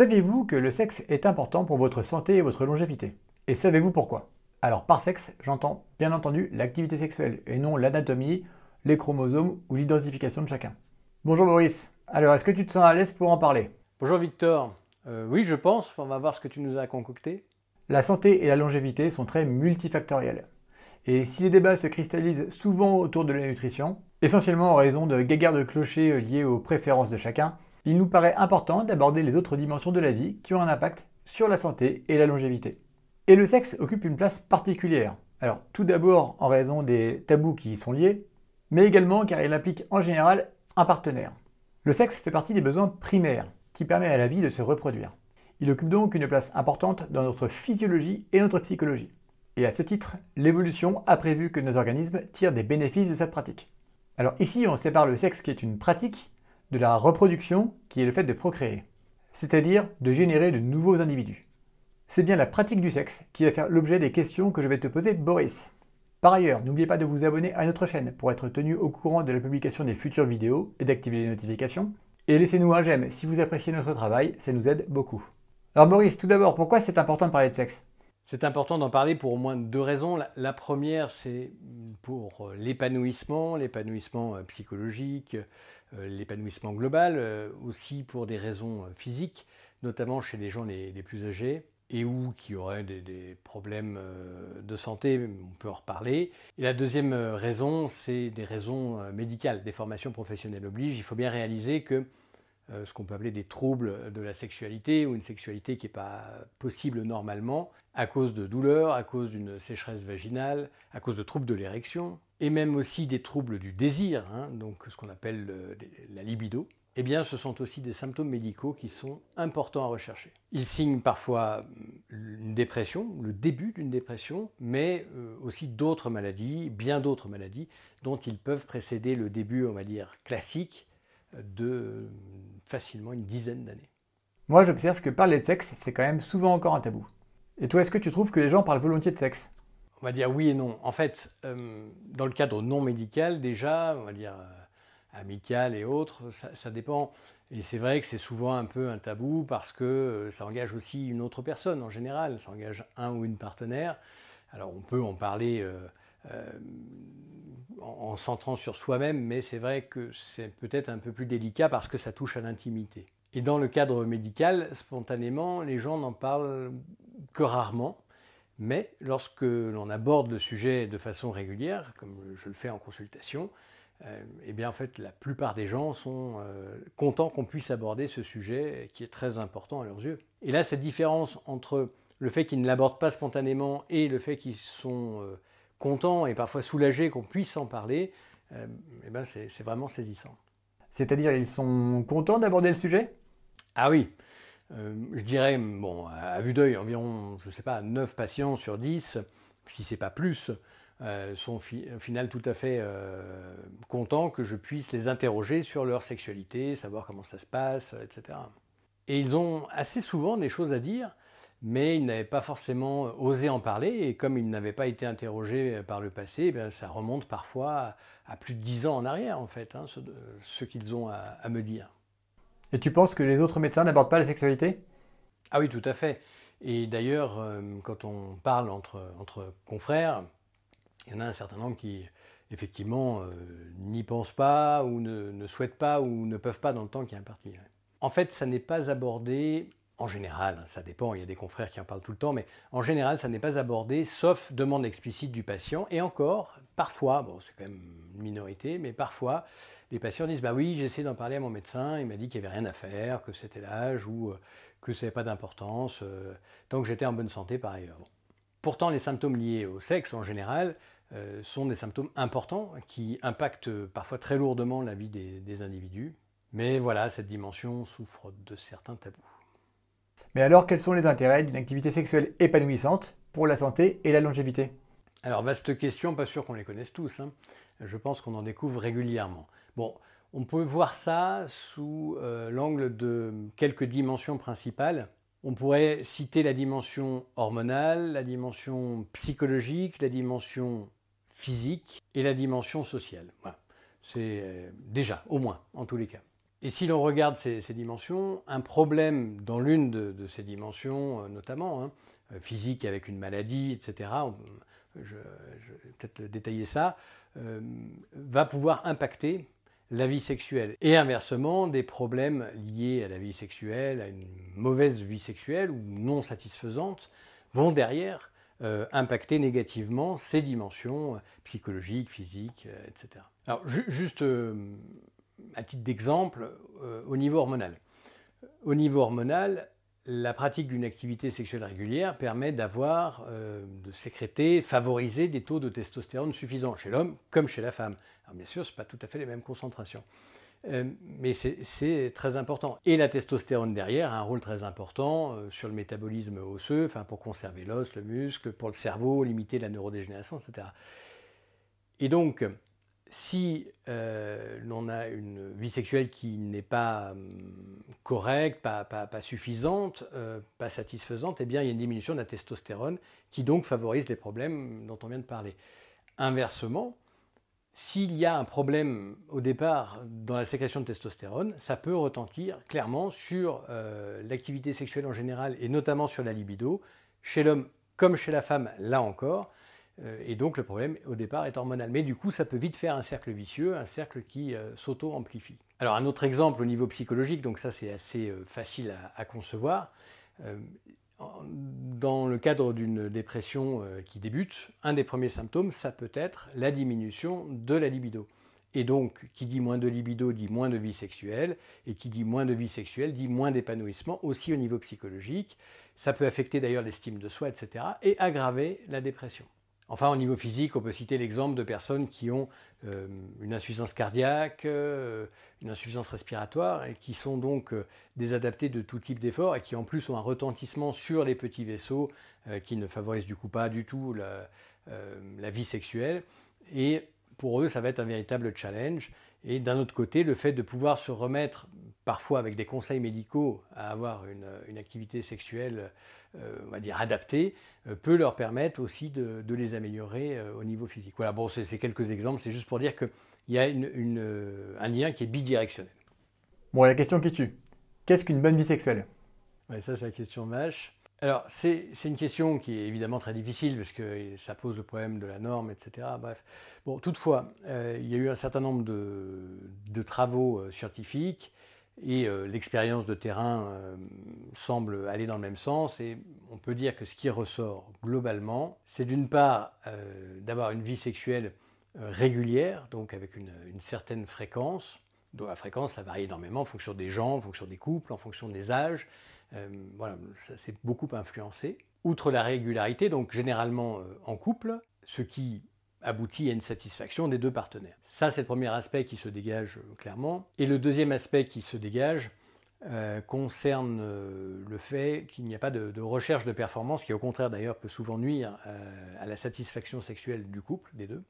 Saviez-vous que le sexe est important pour votre santé et votre longévité? Et savez-vous pourquoi? Alors par sexe, j'entends bien entendu l'activité sexuelle et non l'anatomie, les chromosomes ou l'identification de chacun. Bonjour Boris, alors est-ce que tu te sens à l'aise pour en parler? Bonjour Victor. Oui, je pense. On va voir ce que tu nous as concocté. La santé et la longévité sont très multifactorielles. Et si les débats se cristallisent souvent autour de la nutrition, essentiellement en raison de guéguerres de clochers liés aux préférences de chacun, il nous paraît important d'aborder les autres dimensions de la vie qui ont un impact sur la santé et la longévité. Et le sexe occupe une place particulière. Alors tout d'abord en raison des tabous qui y sont liés, mais également car il implique en général un partenaire. Le sexe fait partie des besoins primaires qui permet à la vie de se reproduire. Il occupe donc une place importante dans notre physiologie et notre psychologie. Et à ce titre, l'évolution a prévu que nos organismes tirent des bénéfices de cette pratique. Alors ici, on sépare le sexe qui est une pratique de la reproduction qui est le fait de procréer, c'est-à-dire de générer de nouveaux individus. C'est bien la pratique du sexe qui va faire l'objet des questions que je vais te poser, Boris. Par ailleurs, n'oubliez pas de vous abonner à notre chaîne pour être tenu au courant de la publication des futures vidéos et d'activer les notifications. Et laissez-nous un j'aime si vous appréciez notre travail, ça nous aide beaucoup. Alors Boris, tout d'abord, pourquoi c'est important de parler de sexe? C'est important d'en parler pour au moins deux raisons. La première, c'est pour l'épanouissement psychologique, l'épanouissement global, aussi pour des raisons physiques, notamment chez les gens les plus âgés et ou qui auraient des problèmes de santé, on peut en reparler. Et la deuxième raison, c'est des raisons médicales, des formations professionnelles obligent. Il faut bien réaliser que ce qu'on peut appeler des troubles de la sexualité ou une sexualité qui n'est pas possible normalement à cause de douleurs, à cause d'une sécheresse vaginale, à cause de troubles de l'érection et même aussi des troubles du désir, donc ce qu'on appelle la libido. Eh bien, ce sont aussi des symptômes médicaux qui sont importants à rechercher. Ils signent parfois une dépression, le début d'une dépression, mais aussi d'autres maladies, bien d'autres maladies, dont ils peuvent précéder le début, on va dire, classique de facilement une dizaine d'années. Moi, j'observe que parler de sexe, c'est quand même souvent encore un tabou. Et toi, est-ce que tu trouves que les gens parlent volontiers de sexe? On va dire oui et non. En fait, dans le cadre non médical, déjà, on va dire amical et autres, ça dépend. Et c'est vrai que c'est souvent un peu un tabou parce que ça engage aussi une autre personne en général, ça engage un ou une partenaire. Alors on peut en parler en centrant sur soi-même, mais c'est vrai que c'est peut-être un peu plus délicat parce que ça touche à l'intimité. Et dans le cadre médical, spontanément, les gens n'en parlent que rarement. Mais lorsque l'on aborde le sujet de façon régulière, comme je le fais en consultation, eh bien en fait la plupart des gens sont contents qu'on puisse aborder ce sujet qui est très important à leurs yeux. Et là, cette différence entre le fait qu'ils ne l'abordent pas spontanément et le fait qu'ils sont contents et parfois soulagés qu'on puisse en parler, eh ben c'est vraiment saisissant. C'est-à-dire, ils sont contents d'aborder le sujet? Ah oui, je dirais, bon, à vue d'œil, environ, je ne sais pas, 9 patients sur 10, si ce n'est pas plus, sont au final tout à fait contents que je puisse les interroger sur leur sexualité, savoir comment ça se passe, etc. Et ils ont assez souvent des choses à dire, mais ils n'avaient pas forcément osé en parler, et comme ils n'avaient pas été interrogés par le passé, eh bien, ça remonte parfois à plus de 10 ans en arrière, en fait, ce qu'ils ont à me dire. Et tu penses que les autres médecins n'abordent pas la sexualité? Ah oui, tout à fait. Et d'ailleurs, quand on parle entre confrères, il y en a un certain nombre qui, effectivement, n'y pensent pas ou ne souhaitent pas ou ne peuvent pas dans le temps qui est imparti. Ouais. En fait, ça n'est pas abordé, en général, ça dépend, il y a des confrères qui en parlent tout le temps, mais en général, ça n'est pas abordé, sauf demande explicite du patient. Et encore, parfois, bon, c'est quand même une minorité, mais parfois, les patients disent, bah oui, j'ai essayé d'en parler à mon médecin, il m'a dit qu'il n'y avait rien à faire, que c'était l'âge ou que ça n'avait pas d'importance, tant que j'étais en bonne santé par ailleurs. Bon. Pourtant, les symptômes liés au sexe, en général, sont des symptômes importants qui impactent parfois très lourdement la vie des individus. Mais voilà, cette dimension souffre de certains tabous. Mais alors, quels sont les intérêts d'une activité sexuelle épanouissante pour la santé et la longévité? Alors, vaste question, pas sûr qu'on les connaisse tous. Je pense qu'on en découvre régulièrement. Bon, on peut voir ça sous l'angle de quelques dimensions principales. On pourrait citer la dimension hormonale, la dimension psychologique, la dimension physique et la dimension sociale. Voilà. C'est déjà, au moins, en tous les cas. Et si l'on regarde ces dimensions, un problème dans l'une de ces dimensions, notamment, hein, physique avec une maladie, etc., je vais peut-être détailler ça, va pouvoir impacter la vie sexuelle. Et inversement, des problèmes liés à la vie sexuelle, à une mauvaise vie sexuelle ou non satisfaisante, vont derrière impacter négativement ces dimensions psychologiques, physiques, etc. Alors, juste à titre d'exemple, au niveau hormonal. Au niveau hormonal, la pratique d'une activité sexuelle régulière permet d'avoir, de sécréter, favoriser des taux de testostérone suffisants chez l'homme comme chez la femme. Alors bien sûr, ce n'est pas tout à fait les mêmes concentrations. Mais c'est très important. Et la testostérone derrière a un rôle très important sur le métabolisme osseux, enfin pour conserver l'os, le muscle, pour le cerveau, limiter la neurodégénérescence, etc. Et donc, si l'on a une vie sexuelle qui n'est pas correcte, pas suffisante, pas satisfaisante, eh bien, il y a une diminution de la testostérone qui donc favorise les problèmes dont on vient de parler. Inversement, s'il y a un problème au départ dans la sécrétion de testostérone, ça peut retentir clairement sur l'activité sexuelle en général et notamment sur la libido, chez l'homme comme chez la femme, là encore. Et donc le problème au départ est hormonal. Mais du coup, ça peut vite faire un cercle vicieux, un cercle qui s'auto-amplifie. Alors un autre exemple au niveau psychologique, donc ça c'est assez facile à concevoir. Dans le cadre d'une dépression qui débute, un des premiers symptômes, ça peut être la diminution de la libido. Et donc, qui dit moins de libido dit moins de vie sexuelle, et qui dit moins de vie sexuelle dit moins d'épanouissement, aussi au niveau psychologique. Ça peut affecter d'ailleurs l'estime de soi, etc., et aggraver la dépression. Enfin, au niveau physique, on peut citer l'exemple de personnes qui ont une insuffisance cardiaque, une insuffisance respiratoire, et qui sont donc désadaptées de tout type d'efforts, et qui en plus ont un retentissement sur les petits vaisseaux qui ne favorisent du coup pas du tout la vie sexuelle. Et pour eux, ça va être un véritable challenge. Et d'un autre côté, le fait de pouvoir se remettre, parfois avec des conseils médicaux, à avoir une activité sexuelle, on va dire, adaptée, peut leur permettre aussi de les améliorer au niveau physique. Voilà, bon, c'est quelques exemples, c'est juste pour dire qu'il y a un lien qui est bidirectionnel. Bon, la question qui tue. Qu'est-ce qu'une bonne vie sexuelle? Ouais, ça, c'est la question vache. Alors, c'est une question qui est évidemment très difficile parce que ça pose le problème de la norme, etc. Bref. Bon, toutefois, il y a eu un certain nombre de travaux scientifiques et l'expérience de terrain semble aller dans le même sens. Et on peut dire que ce qui ressort globalement, c'est d'une part d'avoir une vie sexuelle régulière, donc avec une certaine fréquence. Donc la fréquence, ça varie énormément en fonction des gens, en fonction des couples, en fonction des âges. Voilà, ça s'est beaucoup influencé. Outre la régularité, donc généralement en couple, ce qui aboutit à une satisfaction des deux partenaires. Ça, c'est le premier aspect qui se dégage clairement. Et le deuxième aspect qui se dégage concerne le fait qu'il n'y a pas de recherche de performance, qui au contraire d'ailleurs peut souvent nuire à la satisfaction sexuelle du couple, des deux.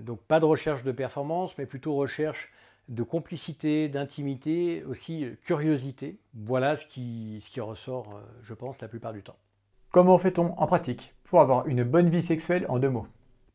Donc pas de recherche de performance, mais plutôt recherche de complicité, d'intimité, aussi curiosité. Voilà ce qui ressort, je pense, la plupart du temps. Comment fait-on en pratique pour avoir une bonne vie sexuelle en 2 mots?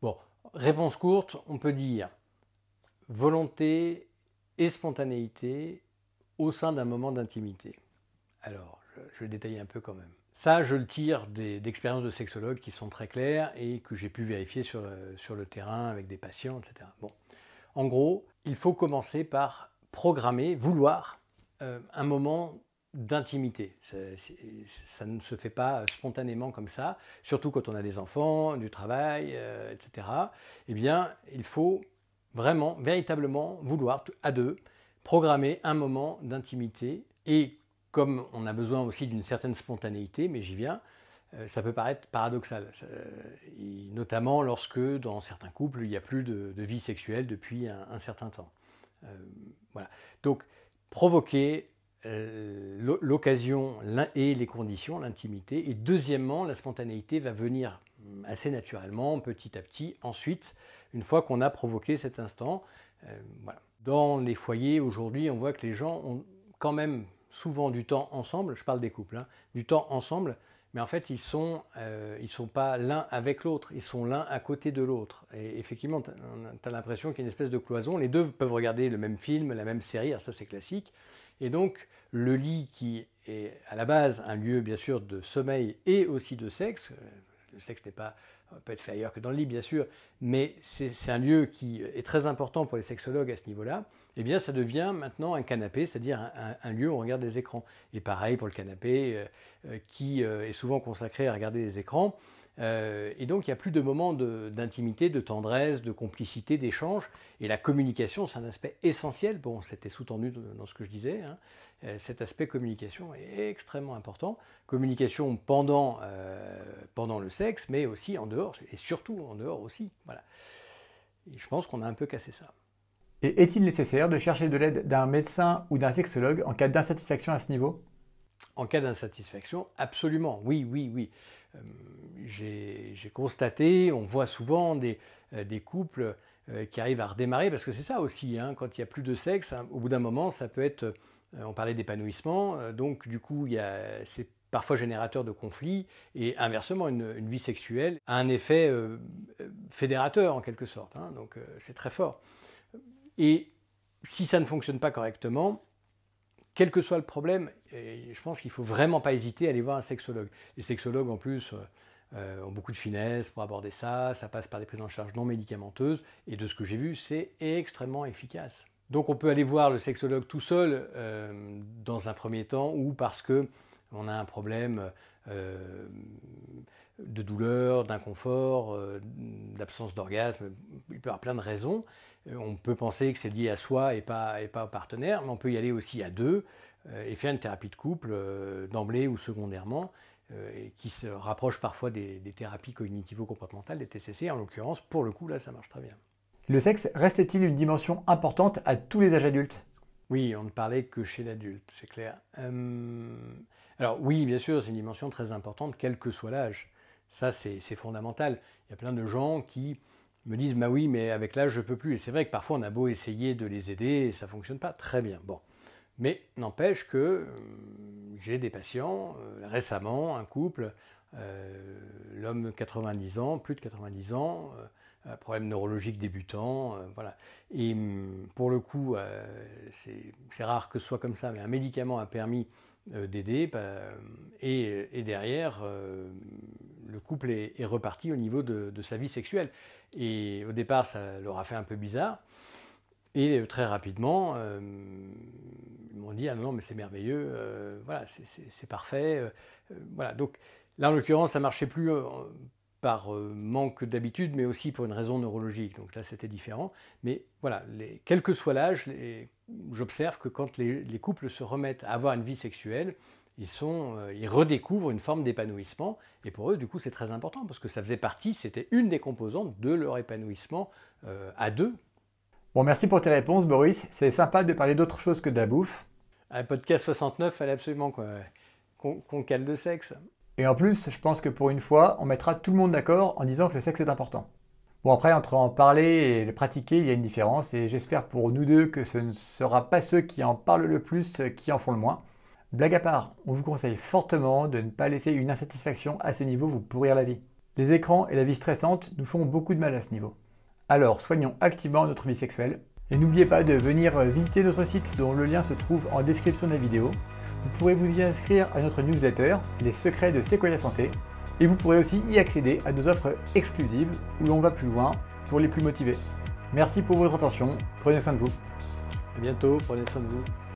Bon, réponse courte, on peut dire volonté et spontanéité au sein d'un moment d'intimité. Alors, je vais détailler un peu quand même. Ça, je le tire d'expériences de sexologues qui sont très claires et que j'ai pu vérifier sur le terrain avec des patients, etc. Bon. En gros, il faut commencer par programmer, vouloir un moment d'intimité. Ça ne se fait pas spontanément comme ça, surtout quand on a des enfants, du travail, etc. Eh bien, il faut vraiment, véritablement vouloir, à deux, programmer un moment d'intimité. Et comme on a besoin aussi d'une certaine spontanéité, mais j'y viens, ça peut paraître paradoxal, notamment lorsque dans certains couples il n'y a plus de vie sexuelle depuis un certain temps. Voilà. Donc provoquer l'occasion et les conditions, l'intimité, et deuxièmement la spontanéité va venir assez naturellement, petit à petit, ensuite, une fois qu'on a provoqué cet instant. Voilà. Dans les foyers aujourd'hui, on voit que les gens ont quand même souvent du temps ensemble, je parle des couples, hein, du temps ensemble, mais en fait ils sont pas l'un avec l'autre, ils sont l'un à côté de l'autre. Et effectivement, tu as l'impression qu'il y a une espèce de cloison, les deux peuvent regarder le même film, la même série, alors ça c'est classique. Et donc le lit qui est à la base un lieu bien sûr de sommeil et aussi de sexe, le sexe peut être fait ailleurs que dans le lit bien sûr, mais c'est un lieu qui est très important pour les sexologues à ce niveau-là, eh bien ça devient maintenant un canapé, c'est-à-dire un lieu où on regarde des écrans. Et pareil pour le canapé qui est souvent consacré à regarder des écrans. Et donc il n'y a plus de moments d'intimité, de tendresse, de complicité, d'échange. Et la communication, c'est un aspect essentiel. Bon, c'était sous-tendu dans ce que je disais. Hein. Cet aspect communication est extrêmement important. Communication pendant le sexe, mais aussi en dehors, et surtout en dehors aussi. Voilà. Et je pense qu'on a un peu cassé ça. Et est-il nécessaire de chercher de l'aide d'un médecin ou d'un sexologue en cas d'insatisfaction à ce niveau? En cas d'insatisfaction, absolument, oui, oui, oui. J'ai constaté, on voit souvent des couples qui arrivent à redémarrer, parce que c'est ça aussi, hein, quand il n'y a plus de sexe, hein, au bout d'un moment, ça peut être, on parlait d'épanouissement, donc du coup, c'est parfois générateur de conflits, et inversement, une vie sexuelle a un effet fédérateur en quelque sorte, hein, donc c'est très fort. Et si ça ne fonctionne pas correctement, quel que soit le problème, je pense qu'il ne faut vraiment pas hésiter à aller voir un sexologue. Les sexologues, en plus, ont beaucoup de finesse pour aborder ça. Ça passe par des prises en charge non médicamenteuses. Et de ce que j'ai vu, c'est extrêmement efficace. Donc on peut aller voir le sexologue tout seul dans un premier temps, ou parce qu'on a un problème de douleur, d'inconfort, d'absence d'orgasme. Il peut y avoir plein de raisons. On peut penser que c'est lié à soi et pas au partenaire, mais on peut y aller aussi à deux et faire une thérapie de couple d'emblée ou secondairement, qui se rapproche parfois des thérapies cognitivo-comportementales, des TCC. En l'occurrence, pour le coup, là, ça marche très bien. Le sexe reste-t-il une dimension importante à tous les âges adultes? Oui, on ne parlait que chez l'adulte, c'est clair. Alors oui, bien sûr, c'est une dimension très importante, quel que soit l'âge. Ça, c'est fondamental. Il y a plein de gens qui me disent « bah oui, mais avec l'âge, je ne peux plus ». Et c'est vrai que parfois, on a beau essayer de les aider, et ça ne fonctionne pas très bien. Bon. Mais n'empêche que j'ai des patients, récemment, un couple, l'homme 90 ans, plus de 90 ans, problème neurologique débutant, voilà. Et pour le coup, c'est rare que ce soit comme ça, mais un médicament a permis d'aider, et derrière, le couple est reparti au niveau de sa vie sexuelle. Et au départ, ça leur a fait un peu bizarre, et très rapidement, ils m'ont dit « ah non, mais c'est merveilleux, voilà, c'est parfait ». Voilà. Donc là, en l'occurrence, ça ne marchait plus par manque d'habitude, mais aussi pour une raison neurologique. Donc là, c'était différent. Mais voilà, quel que soit l'âge, j'observe que quand les couples se remettent à avoir une vie sexuelle, ils redécouvrent une forme d'épanouissement. Et pour eux, du coup, c'est très important parce que ça faisait partie, c'était une des composantes de leur épanouissement à deux. Bon, merci pour tes réponses, Boris. C'est sympa de parler d'autre chose que de la bouffe. Un podcast 69, fallait absolument qu'on cale le sexe. Et en plus, je pense que pour une fois, on mettra tout le monde d'accord en disant que le sexe est important. Bon, après, entre en parler et le pratiquer, il y a une différence. Et j'espère pour nous deux que ce ne sera pas ceux qui en parlent le plus qui en font le moins. Blague à part, on vous conseille fortement de ne pas laisser une insatisfaction à ce niveau vous pourrir la vie. Les écrans et la vie stressante nous font beaucoup de mal à ce niveau. Alors, soignons activement notre vie sexuelle. Et n'oubliez pas de venir visiter notre site dont le lien se trouve en description de la vidéo. Vous pourrez vous y inscrire à notre newsletter, Les secrets de Sequoia Santé. Et vous pourrez aussi y accéder à nos offres exclusives où l'on va plus loin pour les plus motivés. Merci pour votre attention, prenez soin de vous. À bientôt, prenez soin de vous.